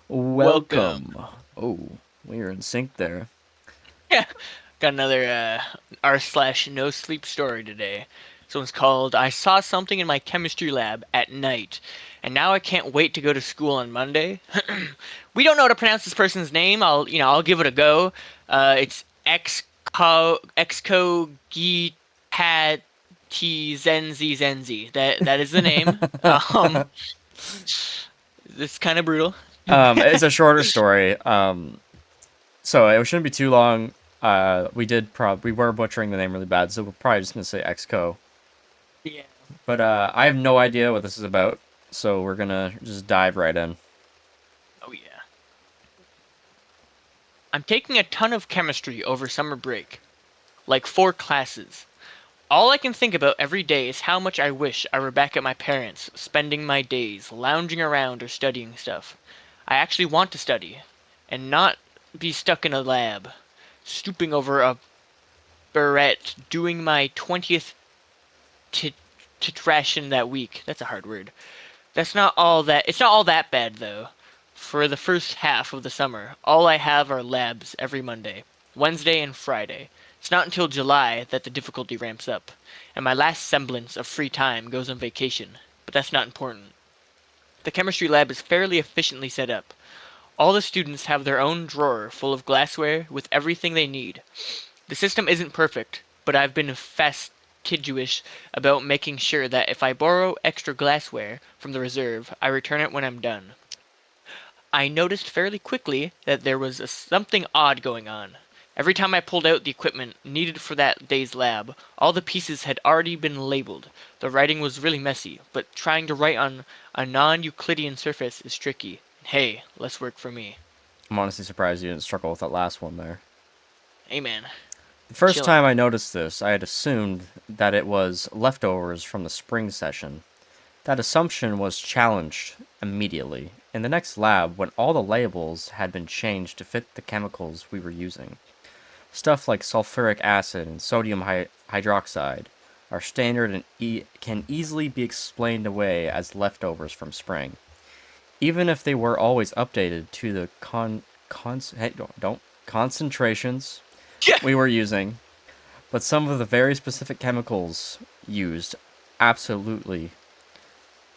Welcome. Welcome. Oh, we are in sync there. Yeah, got another r slash no sleep story today. This one's called "I saw something in my chemistry lab at night, and now I can't wait to go to school on Monday." We don't know how to pronounce this person's name. I'll give it a go. It's excogitatezenzizenzi. That is the name. It's kind of brutal. It's a shorter story. So it shouldn't be too long. We were butchering the name really bad, so we're probably just gonna say Xco. Yeah. But I have no idea what this is about, so we're gonna just dive right in. Oh yeah. I'm taking a ton of chemistry over summer break, like 4 classes. All I can think about every day is how much I wish I were back at my parents', spending my days lounging around or studying stuff. I actually want to study, and not be stuck in a lab, stooping over a barrette, doing my 20th titration that week. That's a hard word. It's not all that bad though. For the first half of the summer, all I have are labs every Monday, Wednesday, and Friday. It's not until July that the difficulty ramps up, and my last semblance of free time goes on vacation. But that's not important. The chemistry lab is fairly efficiently set up. All the students have their own drawer full of glassware with everything they need. The system isn't perfect, but I've been fastidious about making sure that if I borrow extra glassware from the reserve, I return it when I'm done. I noticed fairly quickly that there was something odd going on. Every time I pulled out the equipment needed for that day's lab, all the pieces had already been labeled. The writing was really messy, but trying to write on a non-Euclidean surface is tricky. Hey, less work for me. I'm honestly surprised you didn't struggle with that last one there. Hey man, The first chilling. time I noticed this, I had assumed that it was leftovers from the spring session. That assumption was challenged immediately in the next lab when all the labels had been changed to fit the chemicals we were using. Stuff like sulfuric acid and sodium hydroxide are standard and can easily be explained away as leftovers from spring, even if they were always updated to the hey, don't concentrations Yeah. we were using. But some of the very specific chemicals used absolutely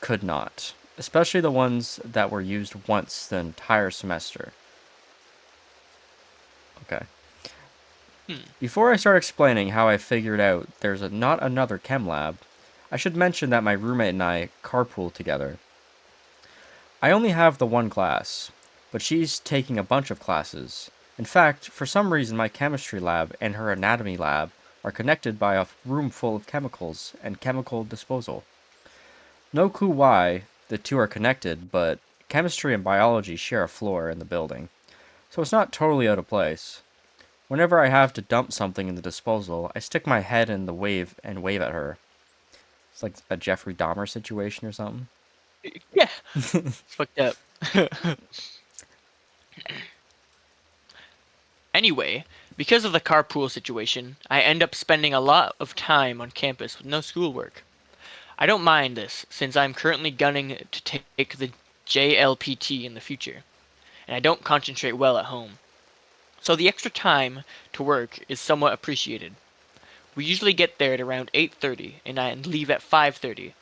could not, especially the ones that were used once the entire semester. Okay. Hmm. Before I start explaining how I figured out there's not another chem lab, I should mention that my roommate and I carpool together. I only have the one class, but she's taking a bunch of classes. In fact, for some reason, my chemistry lab and her anatomy lab are connected by a room full of chemicals and chemical disposal. No clue why the two are connected, but chemistry and biology share a floor in the building, so it's not totally out of place. Whenever I have to dump something in the disposal, I stick my head in the wave and wave at her. It's like a Jeffrey Dahmer situation or something. Yeah. It's fucked up. Anyway, because of the carpool situation, I end up spending a lot of time on campus with no schoolwork. I don't mind this, since I'm currently gunning to take the JLPT in the future, and I don't concentrate well at home. So the extra time to work is somewhat appreciated. We usually get there at around 8:30 and I leave at 5:30.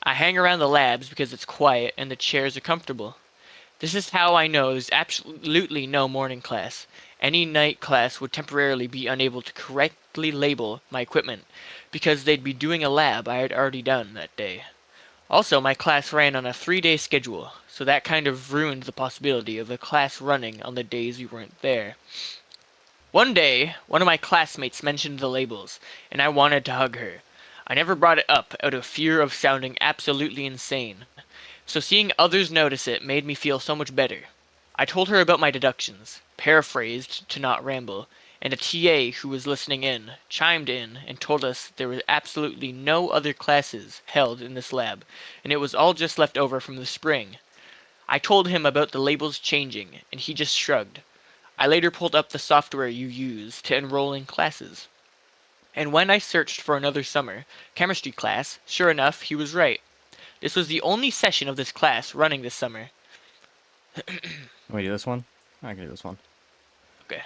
I hang around the labs because it's quiet and the chairs are comfortable. This is how I know there's absolutely no morning class. Any night class would temporarily be unable to correctly label my equipment because they'd be doing a lab I had already done that day. Also, my class ran on a 3-day schedule, so that kind of ruined the possibility of the class running on the days we weren't there. One day, one of my classmates mentioned the labels, and I wanted to hug her. I never brought it up out of fear of sounding absolutely insane, so seeing others notice it made me feel so much better. I told her about my deductions, paraphrased to not ramble, and a TA who was listening in chimed in and told us there were absolutely no other classes held in this lab, and it was all just left over from the spring. I told him about the labels changing, and he just shrugged. I later pulled up the software you use to enroll in classes. And when I searched for another summer chemistry class, sure enough, he was right. This was the only session of this class running this summer. Can we do this one? I can do this one. Okay.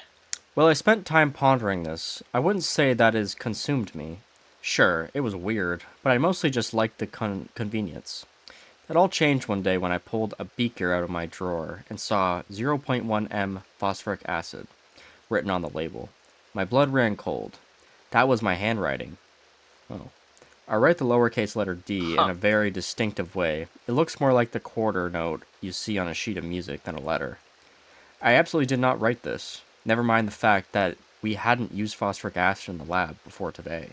Well, I spent time pondering this. I wouldn't say that has consumed me. Sure, it was weird, but I mostly just liked the convenience. It all changed one day when I pulled a beaker out of my drawer and saw 0.1 m phosphoric acid written on the label. My blood ran cold. That was my handwriting. Oh. I write the lowercase letter D in Huh. a very distinctive way. It looks more like the quarter note you see on a sheet of music than a letter. I absolutely did not write this. Never mind the fact that we hadn't used phosphoric acid in the lab before today.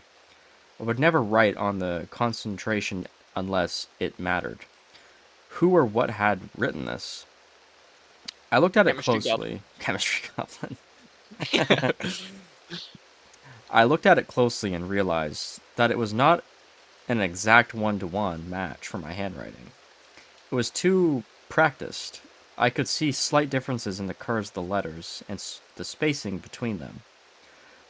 I would never write on the concentration unless it mattered. Who or what had written this? I looked at it Chemistry goblin. closely. Chemistry goblin. I looked at it closely and realized that it was not an exact one-to-one match for my handwriting. It was too practiced. I could see slight differences in the curves of the letters, and the spacing between them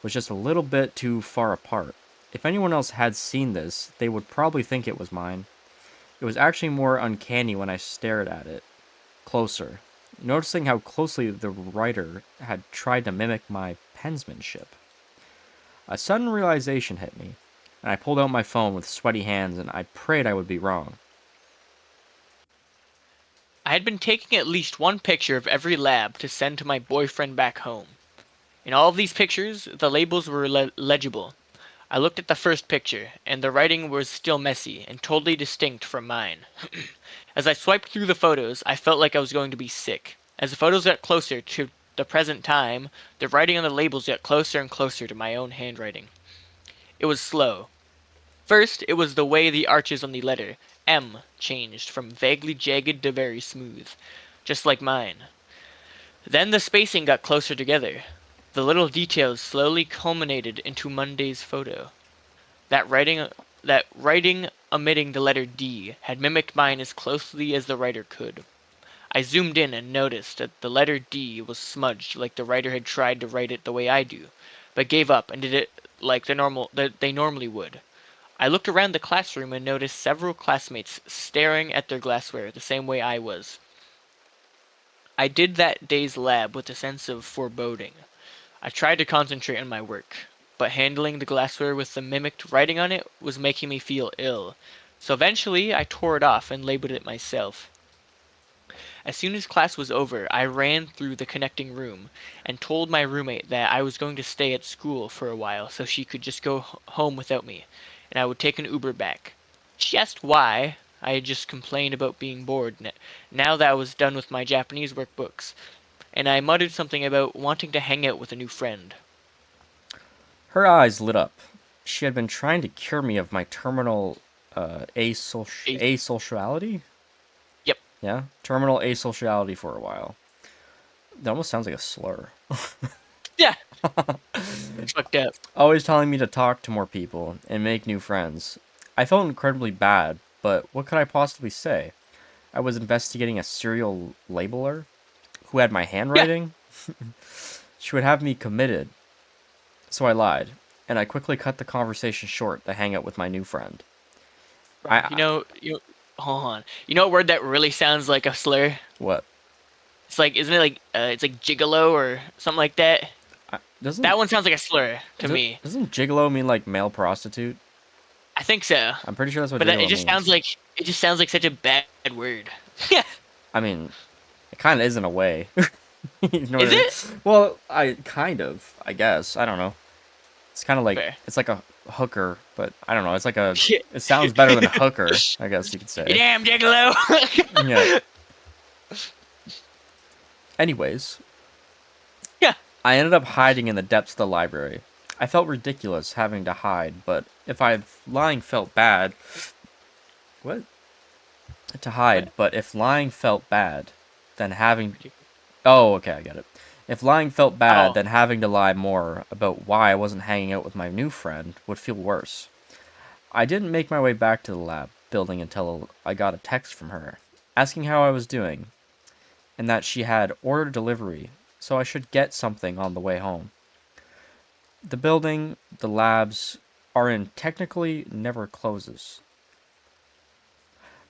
was just a little bit too far apart. If anyone else had seen this, they would probably think it was mine. It was actually more uncanny when I stared at it closer, noticing how closely the writer had tried to mimic my penmanship. A sudden realization hit me, and I pulled out my phone with sweaty hands and I prayed I would be wrong. I had been taking at least one picture of every lab to send to my boyfriend back home. In all of these pictures, the labels were legible. I looked at the first picture, and the writing was still messy and totally distinct from mine. As I swiped through the photos, I felt like I was going to be sick. As the photos got closer to the present time, the writing on the labels got closer and closer to my own handwriting. It was slow. First, it was the way the arches on the letter M changed from vaguely jagged to very smooth, just like mine. Then the spacing got closer together. The little details slowly culminated into Monday's photo. That writing that writing omitting the letter D had mimicked mine as closely as the writer could. I zoomed in and noticed that the letter D was smudged like the writer had tried to write it the way I do, but gave up and did it like that they normally would. I looked around the classroom and noticed several classmates staring at their glassware the same way I was. I did that day's lab with a sense of foreboding. I tried to concentrate on my work, but handling the glassware with the mimicked writing on it was making me feel ill. So eventually I tore it off and labeled it myself. As soon as class was over, I ran through the connecting room and told my roommate that I was going to stay at school for a while so she could just go home without me, and I would take an Uber back. She asked why. I had just complained about being bored now that I was done with my Japanese workbooks, and I muttered something about wanting to hang out with a new friend. Her eyes lit up. She had been trying to cure me of my terminal A- asociality? Yep. Yeah, terminal asociality for a while. That almost sounds like a slur. Yeah. It's fucked up. Always telling me to talk to more people and make new friends. I felt incredibly bad, but what could I possibly say? I was investigating a serial labeler who had my Yeah. handwriting. She would have me committed, so I lied, and I quickly cut the conversation short to hang out with my new friend. Bro, I hold on. You know a word that really sounds like a slur? what? It's like, isn't it like, it's like gigolo or something like that? Doesn't That one sounds like a slur to me. doesn't gigolo mean like male prostitute? I think so. I'm pretty sure that's what But gigolo means. it just sounds like such a bad word. Yeah. I mean, it kind of is in a way. You know what Is I mean? it? Well, I kind of, I guess. I don't know. It's kind of like Fair. it's like a hooker, but I don't know. It's like a. Yeah. It sounds better than hooker, I guess you could You say. damn gigolo. Yeah. Anyways, Yeah. I ended up hiding in the depths of the library. I felt ridiculous having to hide, but if I lying felt bad, what? To hide, What? but if lying felt bad, then having. Oh, okay, I get it. If lying felt bad, Oh. then having to lie more about why I wasn't hanging out with my new friend would feel worse. I didn't make my way back to the lab building until I got a text from her, asking how I was doing, and that she had ordered delivery, so I should get something on the way home. The building, the labs, are in technically never closes.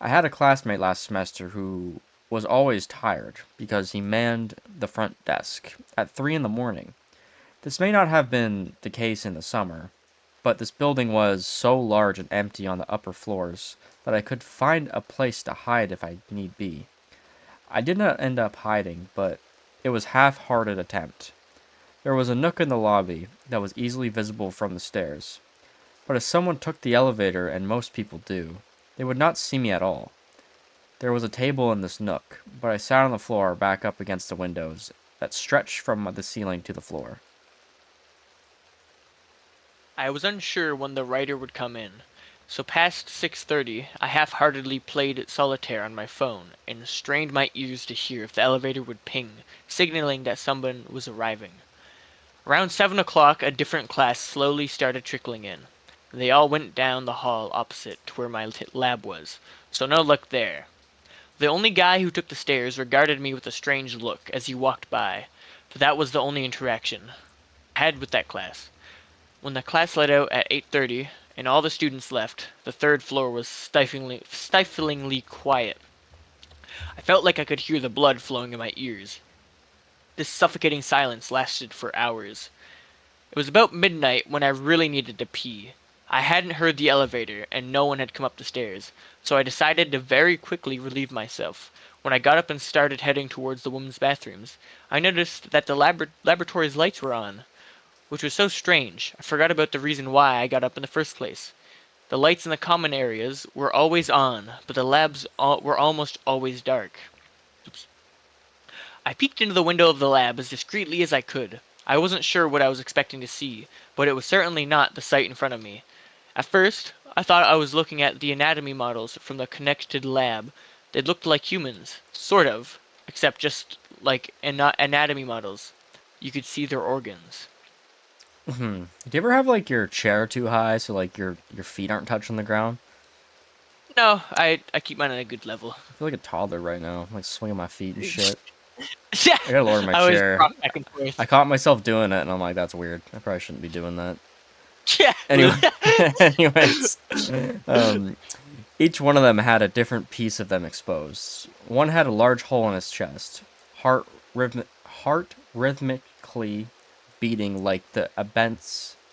I had a classmate last semester who was always tired because he manned the front desk at 3 in the morning. This may not have been the case in the summer, but this building was so large and empty on the upper floors that I could find a place to hide if I need be. I did not end up hiding, but it was half-hearted attempt. There was a nook in the lobby that was easily visible from the stairs, but if someone took the elevator, and most people do, they would not see me at all. There was a table in this nook, but I sat on the floor back up against the windows that stretched from the ceiling to the floor. I was unsure when the writer would come in, so past 6:30 I half-heartedly played solitaire on my phone and strained my ears to hear if the elevator would ping, signaling that someone was arriving. Around 7 o'clock a different class slowly started trickling in. They all went down the hall opposite to where my lab was, so no luck there. The only guy who took the stairs regarded me with a strange look as he walked by, but that was the only interaction I had with that class. When the class let out at 8:30 and all the students left, the third floor was stiflingly quiet. I felt like I could hear the blood flowing in my ears. This suffocating silence lasted for hours. It was about midnight when I really needed to pee. I hadn't heard the elevator, and no one had come up the stairs, so I decided to very quickly relieve myself. When I got up and started heading towards the women's bathrooms, I noticed that the laboratory's lights were on, which was so strange. I forgot about the reason why I got up in the first place. The lights in the common areas were always on, but the labs were almost always dark. Oops. I peeked into the window of the lab as discreetly as I could. I wasn't sure what I was expecting to see, but it was certainly not the sight in front of me. At first, I thought I was looking at the anatomy models from the connected lab. They looked like humans, sort of, except just like anatomy models. You could see their organs. Do you ever have like your chair too high so like your feet aren't touching the ground? No, I keep mine at a good level. I feel like a toddler right now, I'm, like swinging my feet and shit. Yeah, I gotta lower my I always chair. rock back and I forth. caught myself doing it, and I'm like, that's weird. I probably shouldn't be doing that. Yeah, Anyway, anyways, um, each one of them had a different piece of them exposed. One had a large hole in his chest, heart heart rhythmically beating like the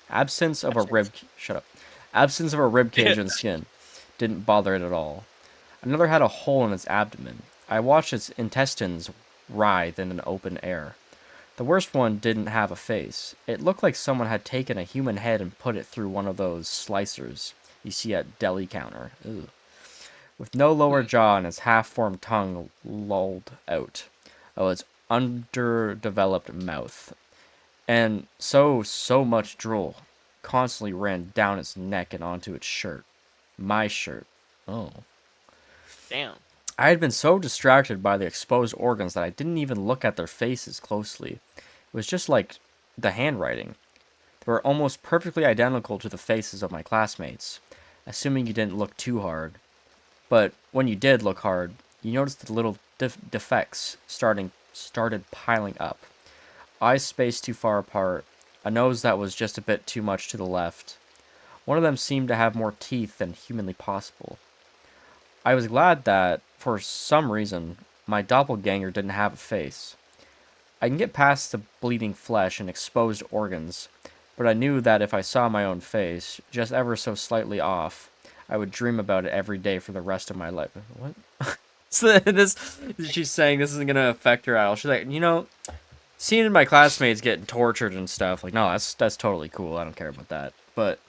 absence of a rib. Shut up. Absence of a rib cage and skin didn't bother it at all. Another had a hole in its abdomen. I watched its intestines writhe in an open air. The worst one didn't have a face. It looked like someone had taken a human head and put it through one of those slicers you see at deli counter. Ugh. With no lower jaw and its half-formed tongue lolled out of its underdeveloped mouth. And so much drool constantly ran down its neck and onto its shirt. My shirt. Oh. damn. I had been so distracted by the exposed organs that I didn't even look at their faces closely. It was just like the handwriting. They were almost perfectly identical to the faces of my classmates, assuming you didn't look too hard. But when you did look hard, you noticed the little defects started piling up. Eyes spaced too far apart, a nose that was just a bit too much to the left. One of them seemed to have more teeth than humanly possible. I was glad that, for some reason, my doppelganger didn't have a face. I can get past the bleeding flesh and exposed organs, but I knew that if I saw my own face, just ever so slightly off, I would dream about it every day for the rest of my life. What? So this, she's saying this isn't gonna affect her at all. She's like, seeing my classmates getting tortured and stuff, like, no, that's totally cool. I don't care about that. But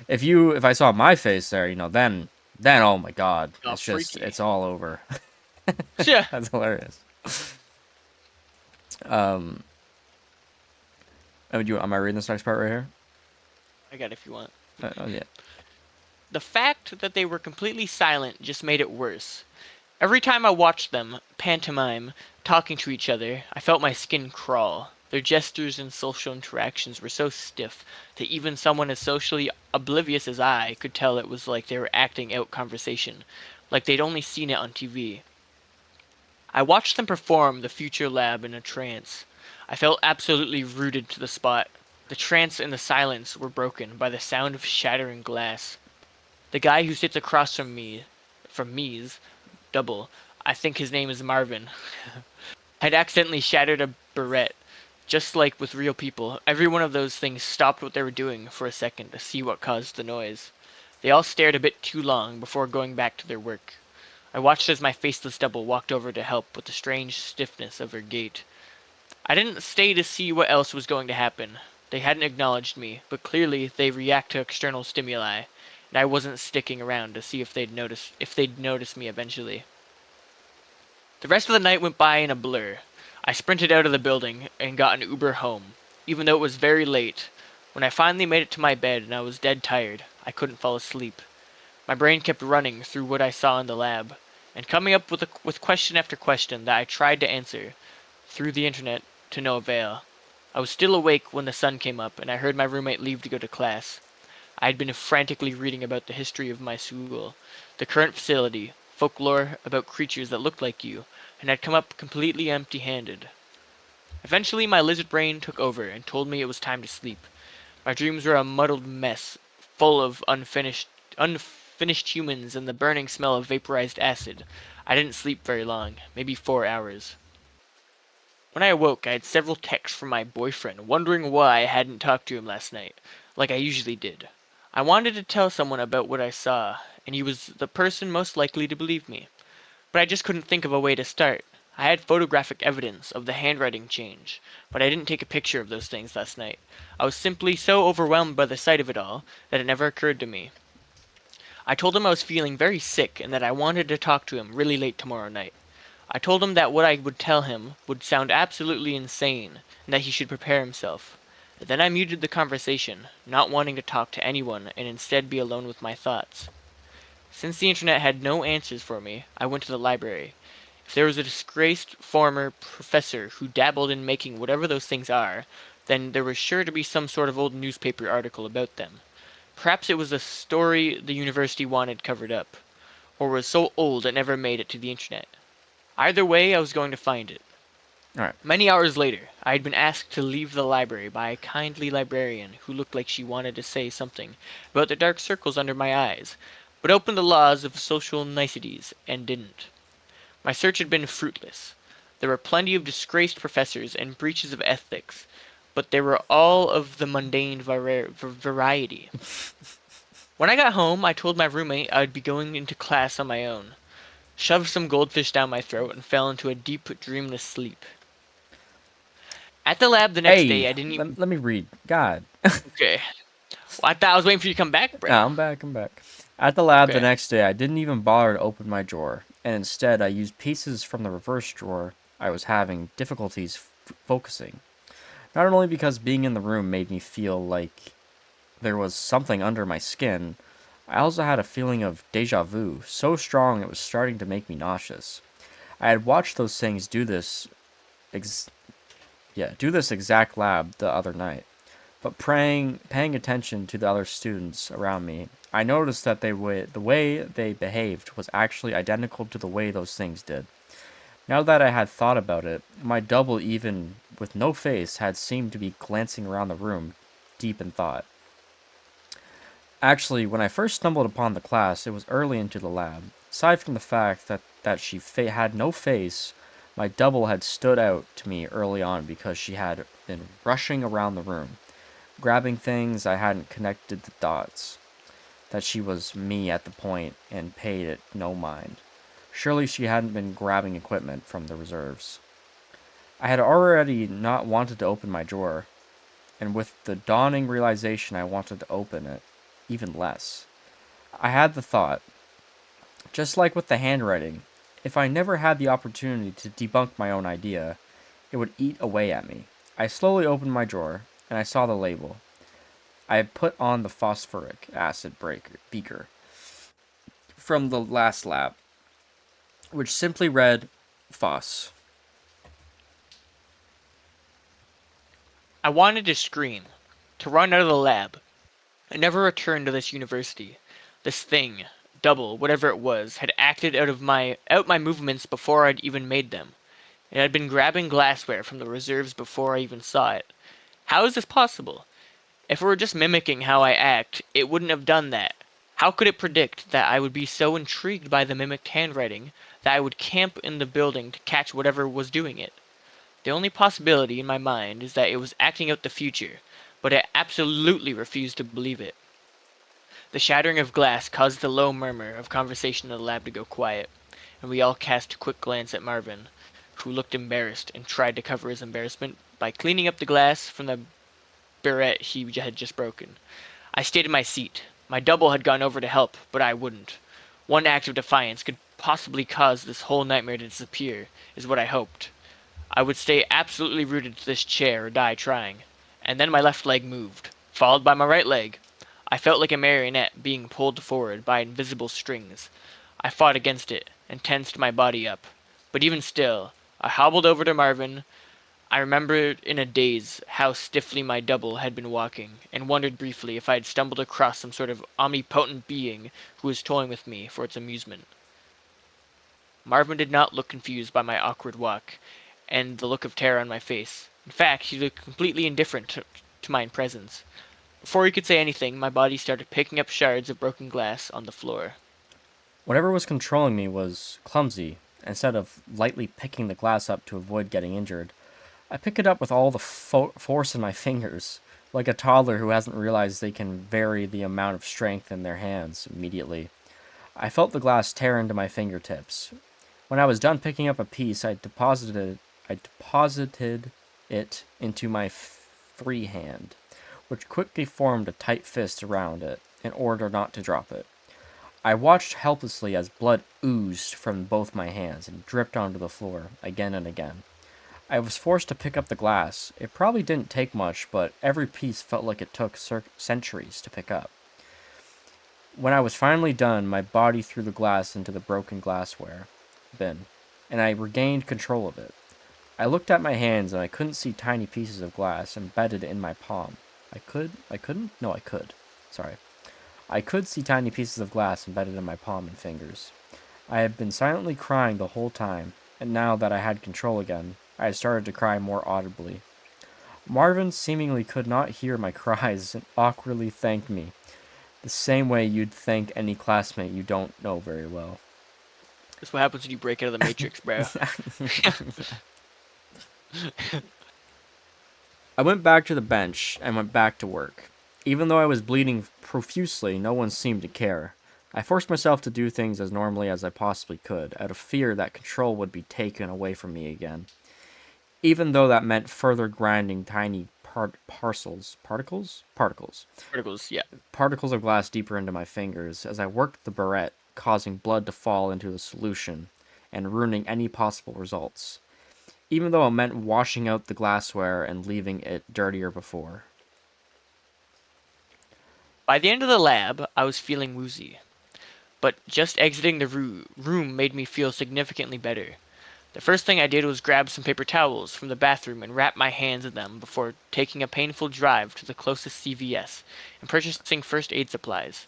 if I saw my face there, then oh my god, Oh, freaky. it's all over. Yeah, That's hilarious. Um, am I reading this next part right here? I got it if you want. Oh yeah. The fact that they were completely silent just made it worse. Every time I watched them, pantomime, talking to each other, I felt my skin crawl. Their gestures and social interactions were so stiff that even someone as socially oblivious as I could tell it was like they were acting out conversation, like they'd only seen it on TV. I watched them perform the future lab in a trance. I felt absolutely rooted to the spot. The trance and the silence were broken by the sound of shattering glass. The guy who sits across from me's double, I think his name is Marvin, had accidentally shattered a barrette. Just like with real people, every one of those things stopped what they were doing for a second to see what caused the noise. They all stared a bit too long before going back to their work. I watched as my faceless double walked over to help with the strange stiffness of her gait. I didn't stay to see what else was going to happen. They hadn't acknowledged me, but clearly they react to external stimuli, and I wasn't sticking around to see if they'd notice me eventually. The rest of the night went by in a blur. I sprinted out of the building and got an Uber home, even though it was very late. When I finally made it to my bed and I was dead tired, I couldn't fall asleep. My brain kept running through what I saw in the lab, and coming up with question after question that I tried to answer through the internet to no avail. I was still awake when the sun came up and I heard my roommate leave to go to class. I had been frantically reading about the history of my school, the current facility, folklore about creatures that looked like you, and had come up completely empty-handed. Eventually my lizard brain took over and told me it was time to sleep. My dreams were a muddled mess, full of unfinished humans and the burning smell of vaporized acid. I didn't sleep very long, maybe 4 hours. When I awoke, I had several texts from my boyfriend wondering why I hadn't talked to him last night, like I usually did. I wanted to tell someone about what I saw, and he was the person most likely to believe me. But I just couldn't think of a way to start. I had photographic evidence of the handwriting change, but I didn't take a picture of those things last night. I was simply so overwhelmed by the sight of it all that it never occurred to me. I told him I was feeling very sick and that I wanted to talk to him really late tomorrow night. I told him that what I would tell him would sound absolutely insane and that he should prepare himself. Then I muted the conversation, not wanting to talk to anyone and instead be alone with my thoughts. Since the internet had no answers for me, I went to the library. If there was a disgraced former professor who dabbled in making whatever those things are, then there was sure to be some sort of old newspaper article about them. Perhaps it was a story the university wanted covered up, or was so old it never made it to the internet. Either way, I was going to find it. All right. Many hours later, I had been asked to leave the library by a kindly librarian who looked like she wanted to say something about the dark circles under my eyes, but opened the laws of social niceties and didn't. My search had been fruitless. There were plenty of disgraced professors and breaches of ethics, but they were all of the mundane variety. When I got home, I told my roommate I would be going into class on my own, shoved some goldfish down my throat, and fell into a deep, dreamless sleep. At the lab the next day, Hey, I didn't even. let me read. God. Okay. Well, I thought I was waiting for you to come back, bro. No, I'm back. I'm back. At the lab the Okay. next day, I didn't even bother to open my drawer, and instead I used pieces from the reverse drawer I was having difficulties focusing. Not only because being in the room made me feel like there was something under my skin, I also had a feeling of deja vu so strong it was starting to make me nauseous. I had watched those things ex- do this exact lab the other night. But paying attention to the other students around me, I noticed that the way they behaved was actually identical to the way those things did. Now that I had thought about it, my double, even with no face, had seemed to be glancing around the room, deep in thought. Actually, when I first stumbled upon the class, it was early into the lab. Aside from the fact that she had no face, my double had stood out to me early on because she had been rushing around the room, grabbing things I hadn't connected the dots. That she was me at the point and paid it no mind. Surely she hadn't been grabbing equipment from the reserves. I had already not wanted to open my drawer, and with the dawning realization I wanted to open it even less. I had the thought, just like with the handwriting, if I never had the opportunity to debunk my own idea, it would eat away at me. I slowly opened my drawer, and I saw the label. I had put on the phosphoric acid beaker from the last lab, which simply read Phos. I wanted to scream, to run out of the lab, and never return to this university. This thing, double, whatever it was, had acted out my movements before I'd even made them. It had been grabbing glassware from the reserves before I even saw it. How is this possible? If it were just mimicking how I act, it wouldn't have done that. How could it predict that I would be so intrigued by the mimicked handwriting that I would camp in the building to catch whatever was doing it. The only possibility in my mind is that it was acting out the future, but I absolutely refused to believe it. The shattering of glass caused the low murmur of conversation in the lab to go quiet, and we all cast a quick glance at Marvin, who looked embarrassed and tried to cover his embarrassment by cleaning up the glass from the barrette he had just broken. I stayed in my seat. My double had gone over to help, but I wouldn't. One act of defiance could possibly cause this whole nightmare to disappear, is what I hoped. I would stay absolutely rooted to this chair or die trying. And then my left leg moved, followed by my right leg. I felt like a marionette being pulled forward by invisible strings. I fought against it and tensed my body up. But even still, I hobbled over to Marvin. I remembered in a daze how stiffly my double had been walking, and wondered briefly if I had stumbled across some sort of omnipotent being who was toying with me for its amusement. Marvin did not look confused by my awkward walk and the look of terror on my face. In fact, he looked completely indifferent to my presence. Before he could say anything, my body started picking up shards of broken glass on the floor. Whatever was controlling me was clumsy. Instead of lightly picking the glass up to avoid getting injured, I pick it up with all the force in my fingers, like a toddler who hasn't realized they can vary the amount of strength in their hands immediately. I felt the glass tear into my fingertips. When I was done picking up a piece, I deposited it into my free hand, which quickly formed a tight fist around it in order not to drop it. I watched helplessly as blood oozed from both my hands and dripped onto the floor again and again. I was forced to pick up the glass. It probably didn't take much, but every piece felt like it took centuries to pick up. When I was finally done, my body threw the glass into the broken glassware bin, and I regained control of it. I looked at my hands and I couldn't see tiny pieces of glass embedded in my palm. I couldn't? No, I could. Sorry. I could see tiny pieces of glass embedded in my palm and fingers. I had been silently crying the whole time, and now that I had control again, I had started to cry more audibly. Marvin seemingly could not hear my cries and awkwardly thanked me, the same way you'd thank any classmate you don't know very well. That's what happens when you break out of the Matrix, bro. I went back to the bench and went back to work. Even though I was bleeding profusely, no one seemed to care. I forced myself to do things as normally as I possibly could, out of fear that control would be taken away from me again. Even though that meant further grinding tiny Particles, yeah. particles of glass deeper into my fingers as I worked the barrette, causing blood to fall into the solution and ruining any possible results, even though it meant washing out the glassware and leaving it dirtier before. By the end of the lab, I was feeling woozy, but just exiting the room made me feel significantly better. The first thing I did was grab some paper towels from the bathroom and wrap my hands in them before taking a painful drive to the closest CVS and purchasing first aid supplies.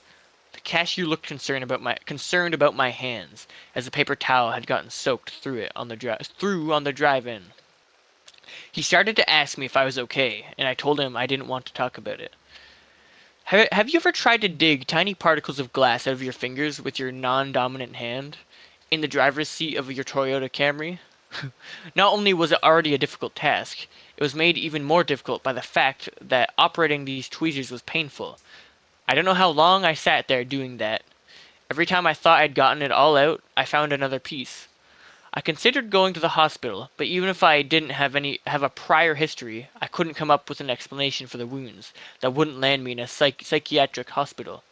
The cashier looked concerned about my hands, as the paper towel had gotten soaked through on the drive-in. He started to ask me if I was okay, and I told him I didn't want to talk about it. Have you ever tried to dig tiny particles of glass out of your fingers with your non-dominant hand in the driver's seat of your Toyota Camry? Not only was it already a difficult task, it was made even more difficult by the fact that operating these tweezers was painful. I don't know how long I sat there doing that. Every time I thought I'd gotten it all out, I found another piece. I considered going to the hospital, but even if I didn't have a prior history, I couldn't come up with an explanation for the wounds that wouldn't land me in a psychiatric hospital.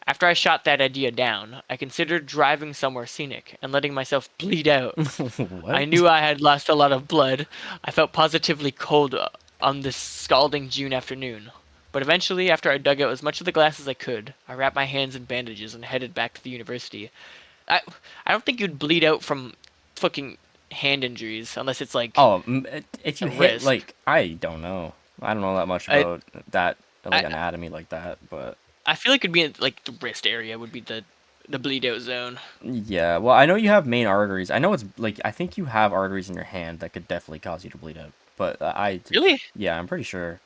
After I shot that idea down, I considered driving somewhere scenic and letting myself bleed out. What? I knew I had lost a lot of blood. I felt positively cold on this scalding June afternoon. But eventually, after I dug out as much of the glass as I could, I wrapped my hands in bandages and headed back to the university. I I don't think you'd bleed out from fucking hand injuries unless it's like Oh, if a you hit, wrist. like, I don't know. I don't know that much I about that, like, I anatomy like that, but I feel like it'd be in, like the wrist area would be the bleed out zone. yeah. Well, I know you have main arteries. I know it's, like, I think you have arteries in your hand that could definitely cause you to bleed out. But Really? yeah, I'm pretty sure.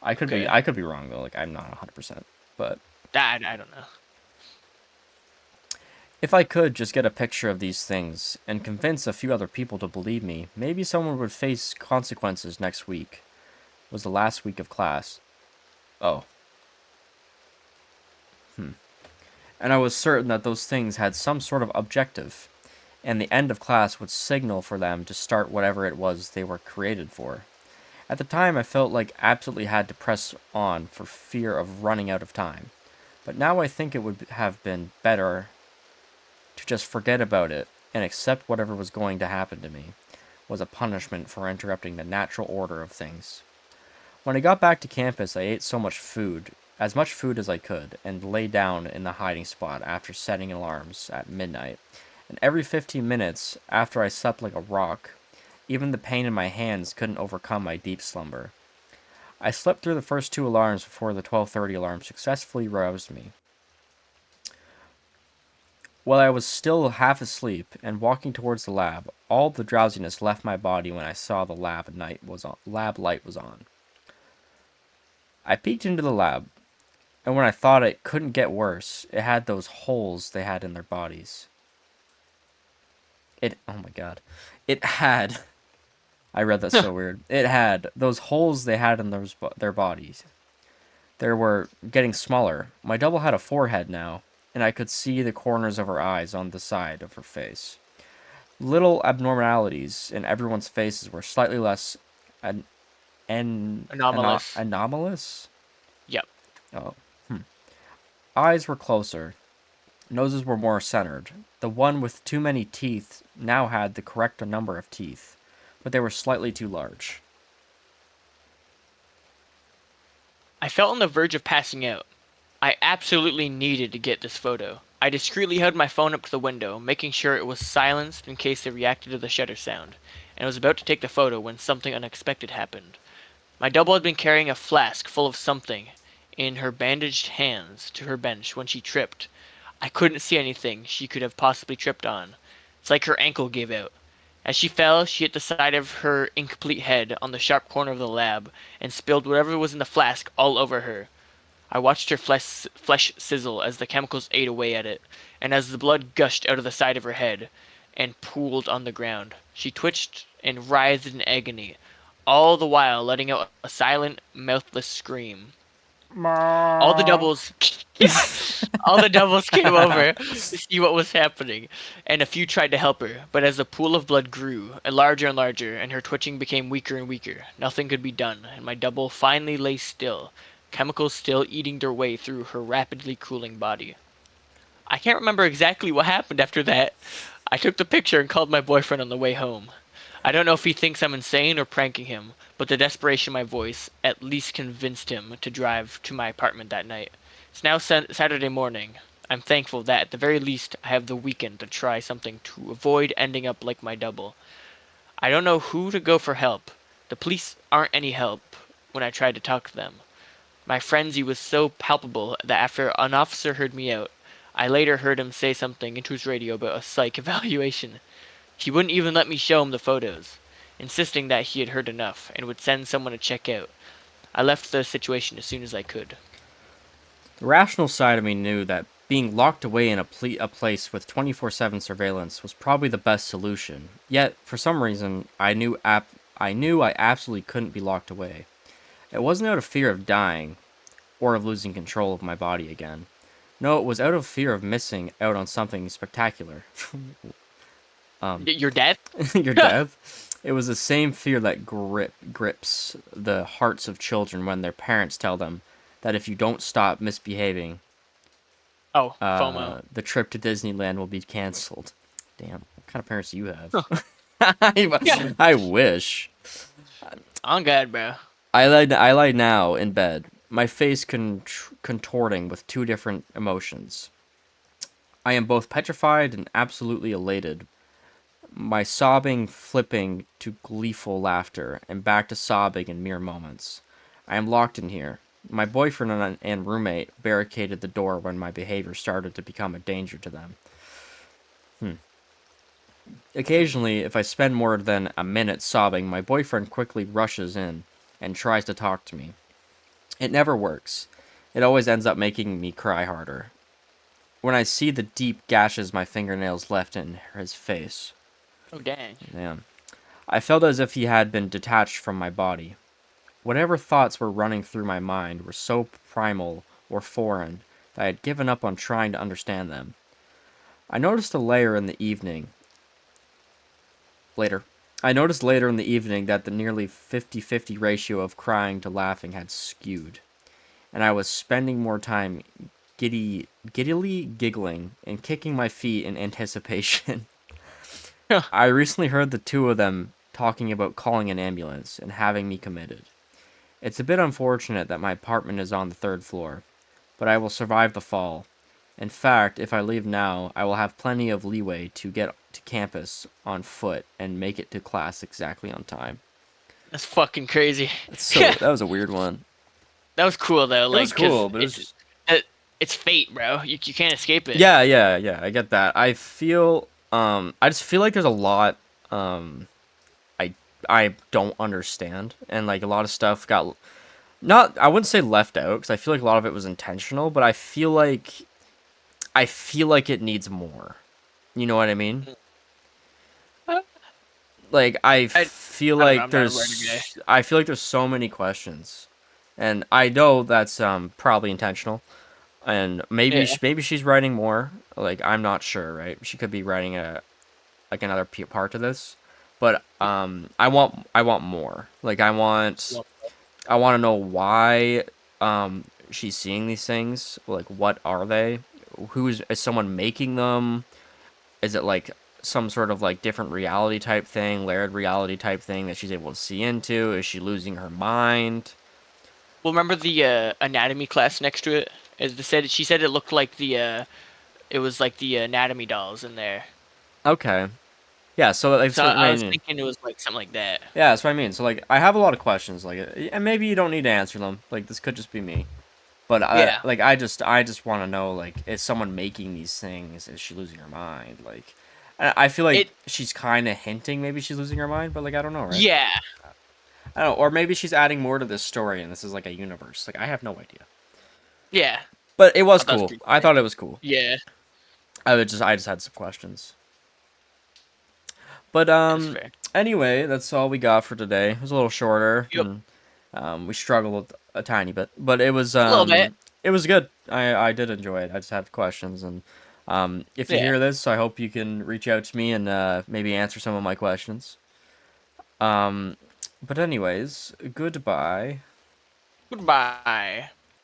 Okay. I could be wrong though. Like, I'm not 100%. But That I don't know. If I could just get a picture of these things and convince a few other people to believe me, maybe someone would face consequences next week. It was the last week of class. Oh. And I was certain that those things had some sort of objective, and the end of class would signal for them to start whatever it was they were created for. At the time, I felt like absolutely had to press on for fear of running out of time. But now I think it would have been better to just forget about it and accept whatever was going to happen to me was a punishment for interrupting the natural order of things. When I got back to campus, I ate so much food, as much food as I could, and lay down in the hiding spot after setting alarms at midnight. And every 15 minutes, after I slept like a rock, even the pain in my hands couldn't overcome my deep slumber. I slept through the first two alarms before the 12:30 alarm successfully roused me. While I was still half asleep and walking towards the lab, all the drowsiness left my body when I saw the lab light was on. I peeked into the lab, and when I thought it couldn't get worse, it had those holes they had in their bodies. Oh my god. It had, I read that so weird. It had those holes they had in their bodies. They were getting smaller. My double had a forehead now, and I could see the corners of her eyes on the side of her face. Little abnormalities in everyone's faces were slightly less Anomalous. anomalous. Yep. Oh. Eyes were closer. Noses were more centered. The one with too many teeth now had the correct number of teeth, but they were slightly too large. I felt on the verge of passing out. I absolutely needed to get this photo. I discreetly held my phone up to the window, making sure it was silenced in case it reacted to the shutter sound, and was about to take the photo when something unexpected happened. My double had been carrying a flask full of something in her bandaged hands to her bench when she tripped. I couldn't see anything she could have possibly tripped on. It's like her ankle gave out. As she fell, she hit the side of her incomplete head on the sharp corner of the lab and spilled whatever was in the flask all over her. I watched her flesh sizzle as the chemicals ate away at it, and as the blood gushed out of the side of her head and pooled on the ground. She twitched and writhed in agony, all the while letting out a silent, mouthless scream. All the doubles, yeah, all the doubles came over to see what was happening, and a few tried to help her. But as the pool of blood grew, larger and larger, and her twitching became weaker and weaker, nothing could be done, and my double finally lay still, chemicals still eating their way through her rapidly cooling body. I can't remember exactly what happened after that. I took the picture and called my boyfriend on the way home. I don't know if he thinks I'm insane or pranking him, but the desperation in my voice at least convinced him to drive to my apartment that night. It's now Saturday morning. I'm thankful that at the very least I have the weekend to try something to avoid ending up like my double. I don't know who to go for help. The police aren't any help when I tried to talk to them. My frenzy was so palpable that after an officer heard me out, I later heard him say something into his radio about a psych evaluation. He wouldn't even let me show him the photos, insisting that he had heard enough and would send someone to check out. I left the situation as soon as I could. The rational side of me knew that being locked away in a place with 24/7 surveillance was probably the best solution. Yet, for some reason, I knew I absolutely couldn't be locked away. It wasn't out of fear of dying or of losing control of my body again. No, it was out of fear of missing out on something spectacular. Your death? Your death. It was the same fear that grips the hearts of children when their parents tell them that if you don't stop misbehaving, Oh, FOMO. the trip to Disneyland will be canceled. Damn, what kind of parents do you Huh. have? Yeah. I wish. I'm good, bro. I lie now in bed, my face contorting with two different emotions. I am both petrified and absolutely elated, my sobbing flipping to gleeful laughter, and back to sobbing in mere moments. I am locked in here. My boyfriend and roommate barricaded the door when my behavior started to become a danger to them. Occasionally, if I spend more than a minute sobbing, my boyfriend quickly rushes in and tries to talk to me. It never works. It always ends up making me cry harder. when I see the deep gashes my fingernails left in his face. Oh, dang. Damn. I felt as if he had been detached from my body. Whatever thoughts were running through my mind were so primal or foreign that I had given up on trying to understand them. I noticed a layer in the evening. Later. I noticed later in the evening that the nearly 50-50 ratio of crying to laughing had skewed, and I was spending more time giddily giggling and kicking my feet in anticipation. Huh. I recently heard the two of them talking about calling an ambulance and having me committed. It's a bit unfortunate that my apartment is on the third floor, but I will survive the fall. In fact, if I leave now, I will have plenty of leeway to get to campus on foot and make it to class exactly on time. That's fucking crazy. That was a weird one. That was cool though, It was like, cause cool, but it was just it's fate, bro. You can't escape it. yeah. I get that. I just feel like there's a lot um I I don't understand, and like a lot of stuff got not I wouldn't say left out because I feel like a lot of it was intentional, but I feel like it needs more. You know what I mean? Uh, Like I don't know. I'm not a writer guy. I feel like there's so many questions, and I know that's probably intentional, and Yeah. maybe she's writing more. Like I'm not sure, right? She could be writing a like another part to this, but I want more. Like Well, I want to know why she's seeing these things. Like what are they? Is someone making them? Is it like some sort of like different reality type thing, layered reality type thing that she's able to see into? Is she losing her mind? remember the anatomy class next to it? She said it looked like it was like the anatomy dolls in there. Okay. Yeah, so like, that's So what I I was mean. thinking it was like something like that. Yeah, that's what I mean. So like I have a lot of questions like and maybe you don't need to answer them. Like this could just be me. But Yeah. I just want to know like is someone making these things? Is she losing her mind? Like I feel like It. she's kind of hinting maybe she's losing her mind, but like I don't know, right? Yeah. I don't know, or maybe she's adding more to this story and this is like a universe. Like I have no idea. Yeah. But it was Oh, that was cool. pretty I funny. thought it was cool. Yeah. I just had some questions. But That's fair. anyway, that's all we got for today. It was a little shorter Yep. and we struggled a tiny bit, but A little bit. it was good. I did enjoy it. I just had questions and if you Yeah. hear this, I hope you can reach out to me and maybe answer some of my questions. Um but anyways, goodbye. Goodbye.